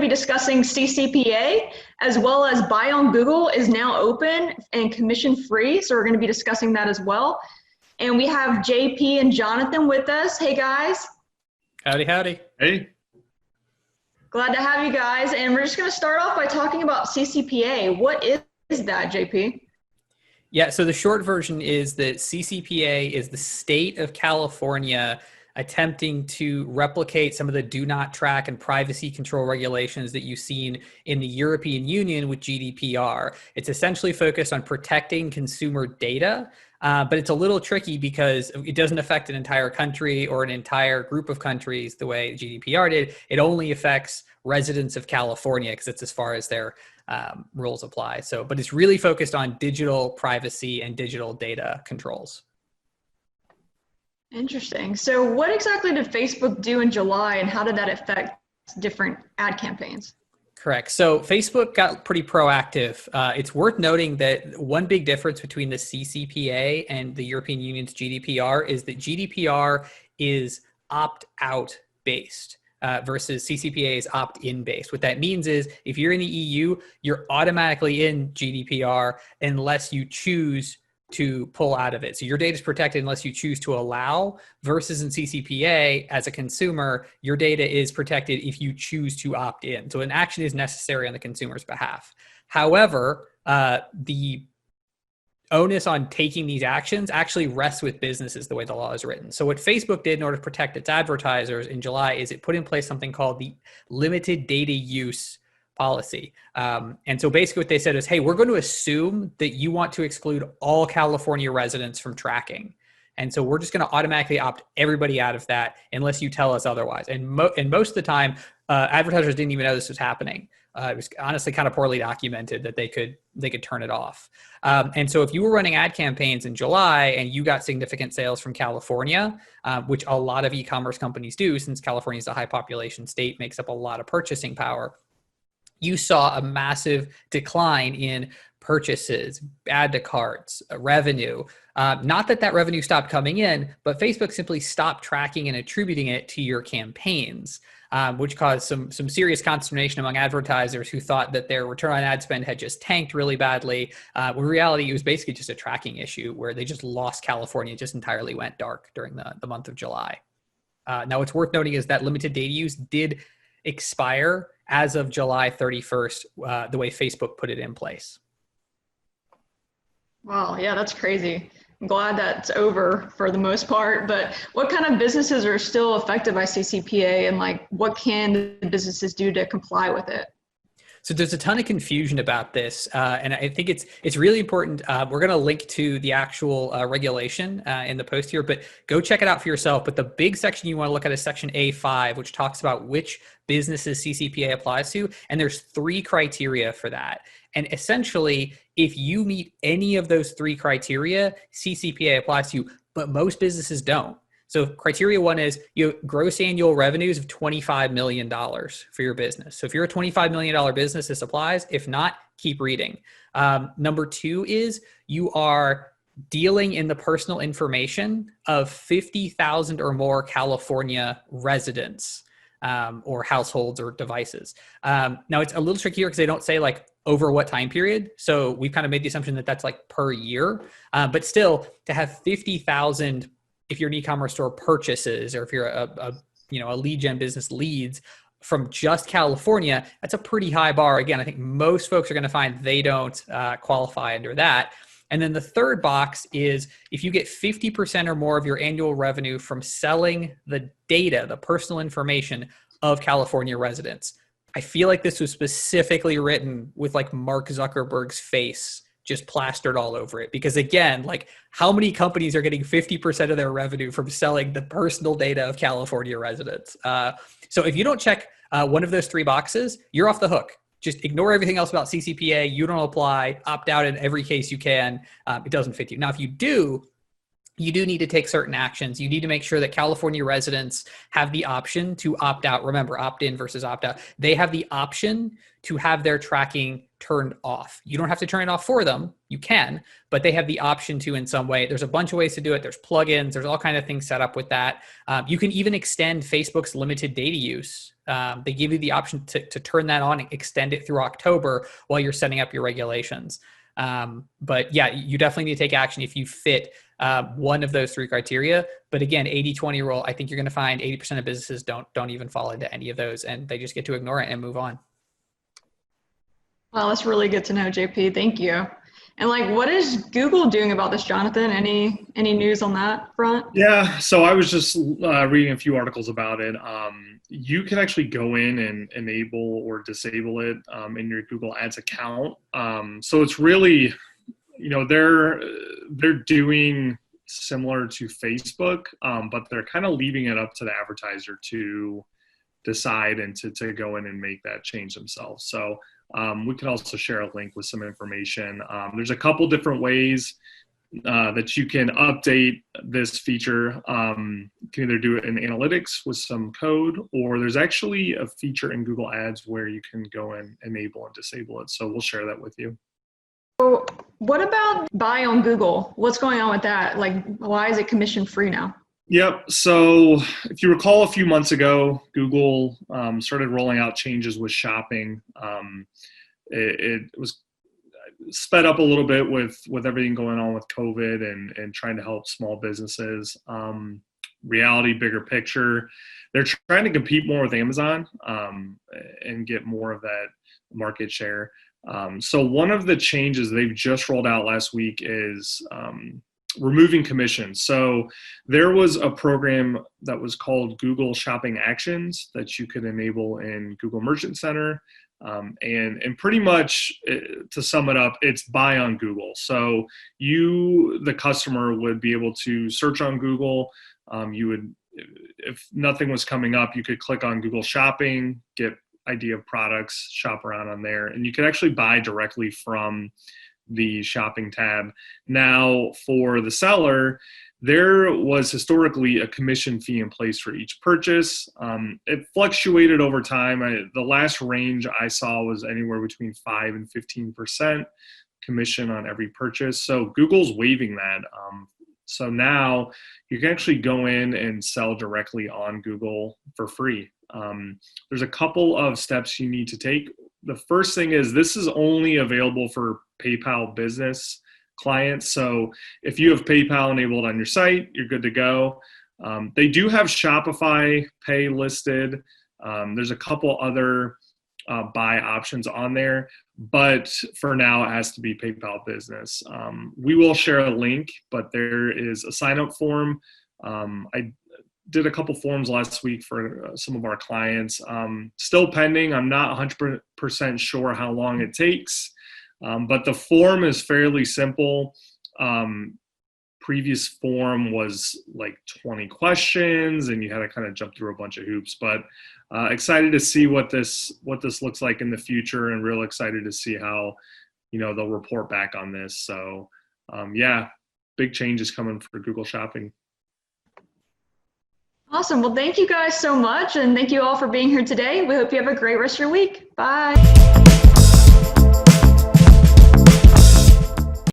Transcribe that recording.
be discussing CCPA, as well as Buy on Google is now open and commission free. So we're going to be discussing that as well. And we have JP and Jonathan with us. Hey guys. Howdy, howdy. Hey. Glad to have you guys. And we're just going to start off by talking about CCPA. What is that, JP? Yeah, so the short version is that CCPA is the state of California attempting to replicate some of the do not track and privacy control regulations that you've seen in the European Union with GDPR. It's essentially focused on protecting consumer data, but it's a little tricky because it doesn't affect an entire country or an entire group of countries the way GDPR did. It only affects residents of California because it's as far as their rules apply. So, but it's really focused on digital privacy and digital data controls. Interesting. So what exactly did Facebook do in July, and how did that affect different ad campaigns? Correct. So Facebook got pretty proactive. It's worth noting that one big difference between the CCPA and the European Union's GDPR is that GDPR is opt-out based versus CCPA is opt-in based. What that means is if you're in the EU, you're automatically in GDPR unless you choose to pull out of it. So your data is protected unless you choose to allow, versus in CCPA, as a consumer, your data is protected if you choose to opt in. So an action is necessary on the consumer's behalf. However, the onus on taking these actions actually rests with businesses the way the law is written. So what Facebook did in order to protect its advertisers in July is it put in place something called the limited data use policy. And so basically what they said is, hey, we're going to assume that you want to exclude all California residents from tracking. And so we're just going to automatically opt everybody out of that unless you tell us otherwise. And most of the time, advertisers didn't even know this was happening. It was honestly kind of poorly documented that they could turn it off. And so if you were running ad campaigns in July and you got significant sales from California, which a lot of e-commerce companies do, since California is a high population state, makes up a lot of purchasing power, you saw a massive decline in purchases, add to carts, revenue. Not that revenue stopped coming in, but Facebook simply stopped tracking and attributing it to your campaigns, which caused some serious consternation among advertisers who thought that their return on ad spend had just tanked really badly. When in reality, it was basically just a tracking issue where they just lost California, just entirely went dark during the month of July. Now, what's worth noting is that limited data use did expire as of July 31st, the way Facebook put it in place. Wow, yeah, that's crazy. I'm glad that's over for the most part, but what kind of businesses are still affected by CCPA, and like what can the businesses do to comply with it? So there's a ton of confusion about this, and I think it's really important. We're going to link to the actual regulation in the post here, but go check it out for yourself. But the big section you want to look at is section A5, which talks about which businesses CCPA applies to, and there's 3 criteria for that. And essentially, if you meet any of those 3 criteria, CCPA applies to you, but most businesses don't. So criteria 1 is you have gross annual revenues of $25 million for your business. So if you're a $25 million business, this applies. If not, keep reading. Number 2 is you are dealing in the personal information of 50,000 or more California residents or households or devices. Now it's a little trickier because they don't say like over what time period. So we've kind of made the assumption that that's like per year, but still to have 50,000 if you're an e-commerce store purchases, or if you're a lead gen business leads from just California, that's a pretty high bar. Again, I think most folks are going to find they don't qualify under that. And then the third box is if you get 50% or more of your annual revenue from selling the data, the personal information of California residents. I feel like this was specifically written with like Mark Zuckerberg's face just plastered all over it. Because again, like how many companies are getting 50% of their revenue from selling the personal data of California residents? So if you don't check one of those 3 boxes, you're off the hook. Just ignore everything else about CCPA. You don't apply, opt out in every case you can. It doesn't fit you. Now, if you do, you do need to take certain actions. You need to make sure that California residents have the option to opt out. Remember, opt-in versus opt-out. They have the option to have their tracking turned off. You don't have to turn it off for them. You can, but they have the option to in some way. There's a bunch of ways to do it. There's plugins. There's all kinds of things set up with that. You can even extend Facebook's limited data use. They give you the option to turn that on and extend it through October while you're setting up your regulations. But yeah, you definitely need to take action if you fit one of those three criteria. But again, 80-20 rule, I think you're going to find 80% of businesses don't even fall into any of those, and they just get to ignore it and move on. Well, that's really good to know, JP. Thank you. And like, what is Google doing about this, Jonathan? Any news on that front? Yeah, so I was just reading a few articles about it. You can actually go in and enable or disable it in your Google Ads account. So it's really, they're doing similar to Facebook, but they're kind of leaving it up to the advertiser to decide and to go in and make that change themselves. So we can also share a link with some information. There's a couple different ways that you can update this feature. You can either do it in analytics with some code, or there's actually a feature in Google Ads where you can go and enable and disable it. So we'll share that with you. So what about buy on Google? What's going on with that? Like, why is it commission free now? Yep. So if you recall, a few months ago, Google started rolling out changes with shopping. It was sped up a little bit with everything going on with COVID and trying to help small businesses. Reality, bigger picture, they're trying to compete more with Amazon and get more of that market share. So one of the changes they've just rolled out last week is removing commissions. So there was a program that was called Google Shopping Actions that you could enable in Google Merchant Center. And pretty much, to sum it up, it's buy on Google. So you, the customer, would be able to search on Google. You would, if nothing was coming up, you could click on Google Shopping, get idea of products, shop around on there, and you could actually buy directly from the shopping tab. Now, for the seller, there was historically a commission fee in place for each purchase. It fluctuated over time. The last range I saw was anywhere between 5 and 15% commission on every purchase. So Google's waiving that. So now you can actually go in and sell directly on Google for free. There's a couple of steps you need to take. The first thing is this is only available for PayPal business clients. So if you have PayPal enabled on your site, you're good to go. They do have Shopify Pay listed. There's a couple other buy options on there, but for now it has to be PayPal business. We will share a link, but there is a sign up form. I did a couple forms last week for some of our clients. Still pending. I'm not 100% sure how long it takes, but the form is fairly simple. Previous form was like 20 questions and you had to kind of jump through a bunch of hoops, but excited to see what this looks like in the future, and real excited to see how, they'll report back on this. So yeah, big changes coming for Google Shopping. Awesome. Well, thank you guys so much. And thank you all for being here today. We hope you have a great rest of your week. Bye.